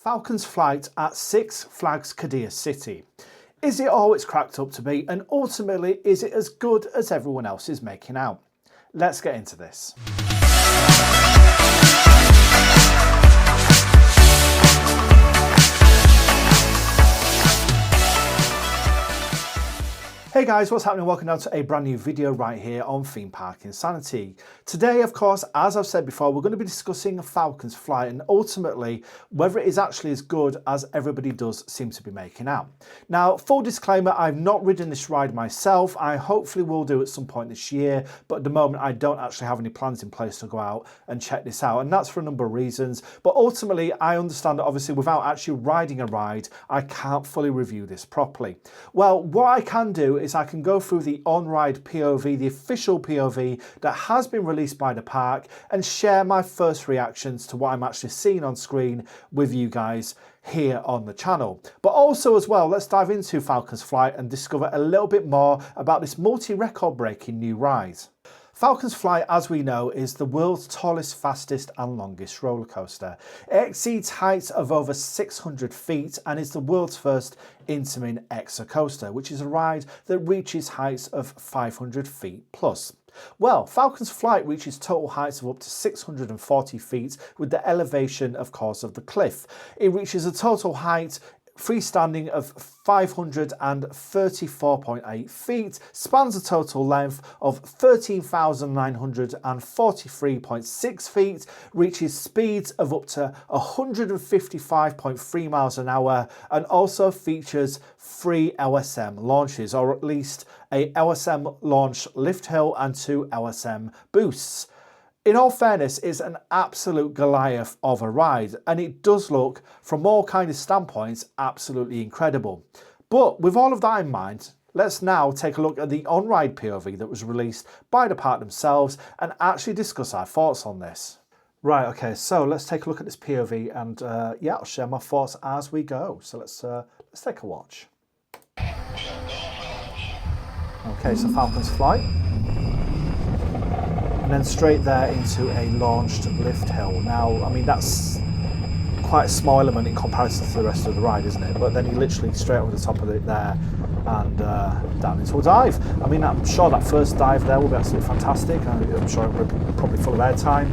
Falcons Flight at Six Flags Qiddiya City. Is it all it's cracked up to be, and ultimately is it as good as everyone else is making out? Let's get into this. Hey guys, what's happening? Welcome down to a brand new video right here on Theme Park Insanity. Today, of course, as I've said before, we're going to be discussing Falcons Flight and ultimately whether it is actually as good as everybody does seem to be making out. Now, full disclaimer, I've not ridden this ride myself. I hopefully will do at some point this year, but at the moment I don't actually have any plans in place to go out and check this out, and that's for a number of reasons. But ultimately, I understand that obviously without actually riding a ride, I can't fully review this properly. Well, what I can do is I can go through the on-ride POV, the official POV that has been released by the park, and share my first reactions to what I'm actually seeing on screen with you guys here on the channel. But also as well, let's dive into Falcons Flight and discover a little bit more about this multi-record breaking new ride. Falcons Flight, as we know, is the world's tallest, fastest and longest roller coaster. It exceeds heights of over 600 feet and is the world's first Intamin exocoaster, which is a ride that reaches heights of 500 feet plus. Well, Falcons Flight reaches total heights of up to 640 feet with the elevation, of course, of the cliff. It reaches a total height freestanding of 534.8 feet, spans a total length of 13,943.6 feet, reaches speeds of up to 155.3 miles an hour, and also features 3 LSM launches, or at least a LSM launch lift hill and 2 LSM boosts. In all fairness, it's an absolute Goliath of a ride, and it does look, from all kinds of standpoints, absolutely incredible. But with all of that in mind, let's now take a look at the on-ride POV that was released by the park themselves and actually discuss our thoughts on this. Right, okay, so let's take a look at this POV and yeah, I'll share my thoughts as we go. So let's take a watch. Okay, so Falcons Flight. And then straight there into a launched lift hill. Now, I mean, that's quite a small element in comparison to the rest of the ride, isn't it? But then you literally straight over the top of it there and down into a dive. I mean, I'm sure that first dive there will be absolutely fantastic. I'm sure it will be probably full of airtime.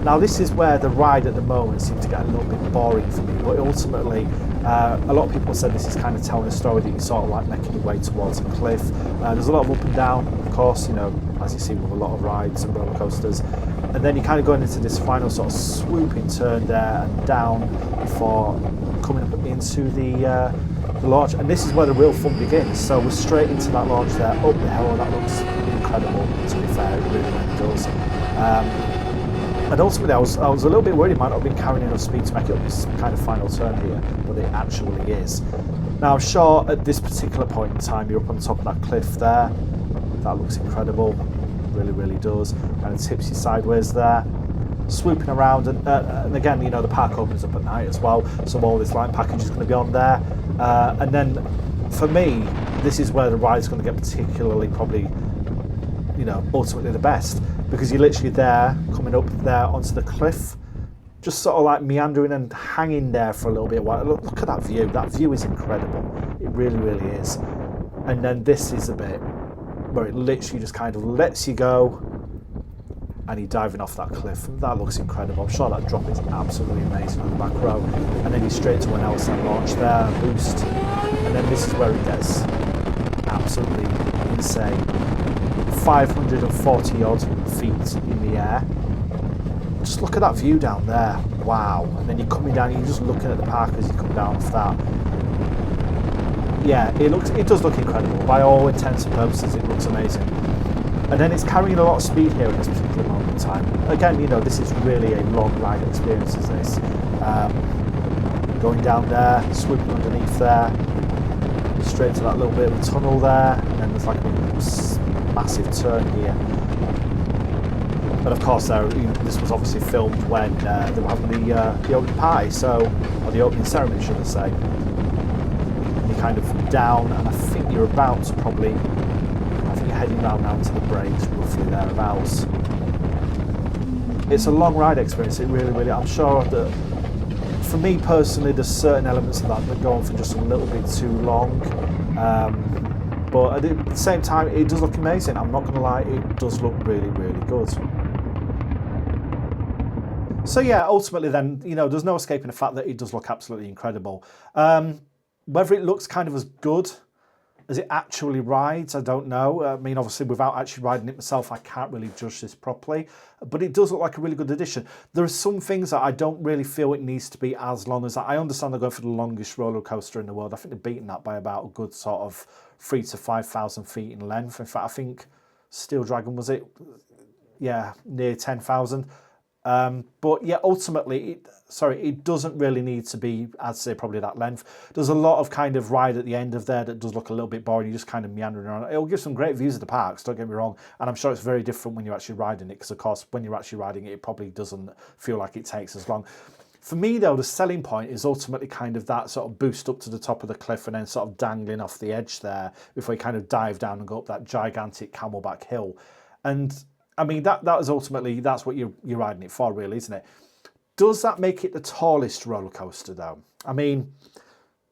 Now, this is where the ride at the moment seems to get a little bit boring for me, but ultimately, a lot of people said this is kind of telling a story that you're sort of like making your way towards a cliff. There's a lot of up and down, of course, you know, as you see with a lot of rides and roller coasters. And then you're kind of going into this final sort of swooping turn there and down before coming up into the launch. And this is where the real fun begins. So we're straight into that launch there, up the hill, and that looks incredible, to be fair, it really, really does. And ultimately, I was a little bit worried it might not have been carrying enough speed to make it up this kind of final turn here, but it actually is. Now, I'm sure at this particular point in time, you're up on top of that cliff there. That looks incredible, really, really does. Kind of tips you sideways there, swooping around, and again, you know, the park opens up at night as well, so all this light package is going to be on there. And then, for me, this is where the ride's going to get particularly, probably, you know, ultimately the best. Because you're literally there, coming up there onto the cliff, just sort of like meandering and hanging there for a little bit. Look at that view. That view is incredible. It really, really is. And then this is the bit where it literally just kind of lets you go and you're diving off that cliff. That looks incredible. I'm sure that drop is absolutely amazing on the back row. And then you're straight to an LSM launch there, boost. And then this is where it gets absolutely insane. 540 odd feet in the air. Just look at that view down there. Wow. And then you're coming down, you're just looking at the park as you come down off that. Yeah, it does look incredible. By all intents and purposes, it looks amazing. And then it's carrying a lot of speed here at this particular moment in time. Again, you know, this is really a long ride experience, is this. Going down there, swooping underneath there, straight to that little bit of a tunnel there, and then there's like a massive turn here. But of course, this was obviously filmed when they were having the opening party, or the opening ceremony, should I say. And you're kind of down, and I think you're about to probably, I think you're heading down now to the brakes, roughly thereabouts. It's a long ride experience. It really, really. I'm sure that for me personally, there's certain elements of that go on for just a little bit too long. But at the same time, it does look amazing. I'm not going to lie, it does look really, really good. So yeah, ultimately then, you know, there's no escaping the fact that it does look absolutely incredible. Whether it looks kind of as good as it actually rides, I don't know. I mean, obviously, without actually riding it myself, I can't really judge this properly. But it does look like a really good addition. There are some things that I don't really feel it needs to be as long as that. I understand they're going for the longest roller coaster in the world. I think they're beating that by about a good sort of 3,000 to 5,000 feet in length. In fact, I think Steel Dragon, was it? Yeah, near 10,000. But yeah, ultimately, it doesn't really need to be, I'd say, probably that length. There's a lot of kind of ride at the end of there that does look a little bit boring. You're just kind of meandering around. It'll give some great views of the parks, don't get me wrong. And I'm sure it's very different when you're actually riding it, because of course, when you're actually riding it, it probably doesn't feel like it takes as long. For me, though, the selling point is ultimately kind of that sort of boost up to the top of the cliff and then sort of dangling off the edge there before you kind of dive down and go up that gigantic camelback hill. And I mean, that is ultimately, that's what you're riding it for, really, isn't it? Does that make it the tallest roller coaster, though? I mean,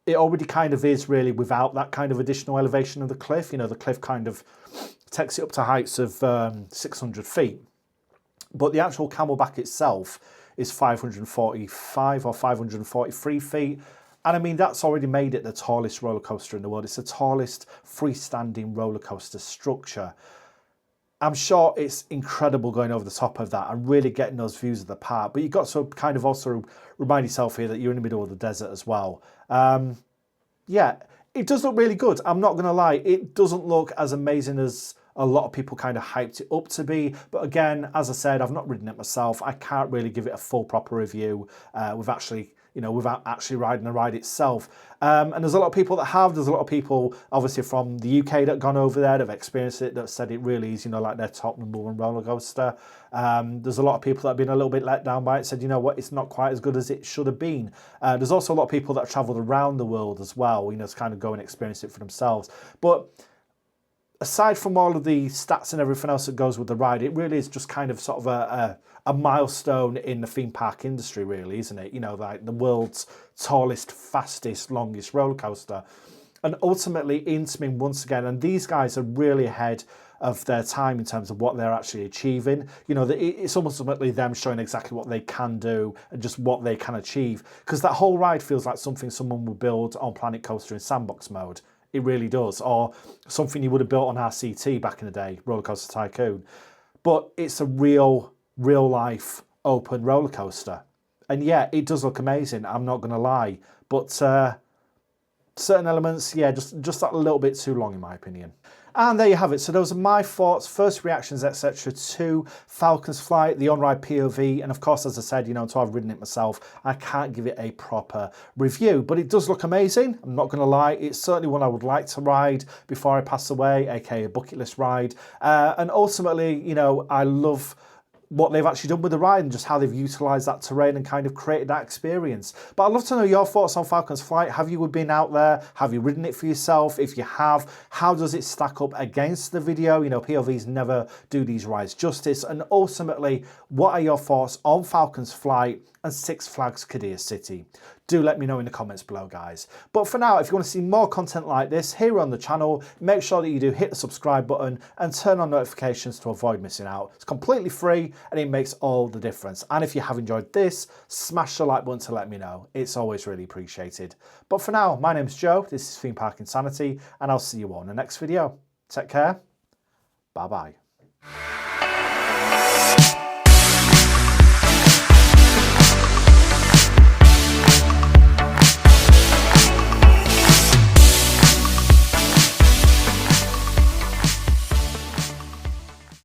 it already kind of is, really, without that kind of additional elevation of the cliff. You know, the cliff kind of takes it up to heights of 600 feet. But the actual camelback itself is 545 or 543 feet. And I mean, that's already made it the tallest roller coaster in the world. It's the tallest freestanding roller coaster structure. I'm sure it's incredible going over the top of that and really getting those views of the park. But you've got to kind of also remind yourself here that you're in the middle of the desert as well. Yeah, it does look really good. I'm not going to lie. It doesn't look as amazing as a lot of people kind of hyped it up to be. But again, as I said, I've not ridden it myself. I can't really give it a full proper review without actually riding the ride itself. And there's a lot of people that have. There's a lot of people, obviously, from the UK that have gone over there, that have experienced it, that said it really is, like their top #1 roller coaster. There's a lot of people that have been a little bit let down by it, said, you know what, it's not quite as good as it should have been. There's also a lot of people that have travelled around the world as well, to kind of go and experience it for themselves. But aside from all of the stats and everything else that goes with the ride, it really is just kind of sort of a milestone in the theme park industry, really, isn't it? Like the world's tallest, fastest, longest roller coaster. And ultimately, Intamin, once again, and these guys are really ahead of their time in terms of what they're actually achieving. It's ultimately them showing exactly what they can do and just what they can achieve. Because that whole ride feels like something someone would build on Planet Coaster in sandbox mode. It really does. Or something you would have built on RCT back in the day, Roller Coaster Tycoon. But it's a real life open roller coaster. And yeah, it does look amazing, I'm not going to lie. But certain elements, yeah, just that a little bit too long in my opinion. And there you have it. So those are my thoughts, first reactions, etc. to Falcons Flight, the on-ride POV. And of course, as I said, until I've ridden it myself, I can't give it a proper review. But it does look amazing. I'm not going to lie. It's certainly one I would like to ride before I pass away, aka a bucket list ride. And ultimately, I love what they've actually done with the ride and just how they've utilised that terrain and kind of created that experience. But I'd love to know your thoughts on Falcons Flight. Have you been out there? Have you ridden it for yourself? If you have, how does it stack up against the video? POVs never do these rides justice. And ultimately, what are your thoughts on Falcons Flight and Six Flags Qiddiya City? Do let me know in the comments below, guys. But for now, if you want to see more content like this here on the channel, make sure that you do hit the subscribe button and turn on notifications to avoid missing out. It's completely free and it makes all the difference. And if you have enjoyed this, smash the like button to let me know. It's always really appreciated. But for now, my name's Joe. This is Theme Park Insanity, and I'll see you all in the next video. Take care. Bye-bye.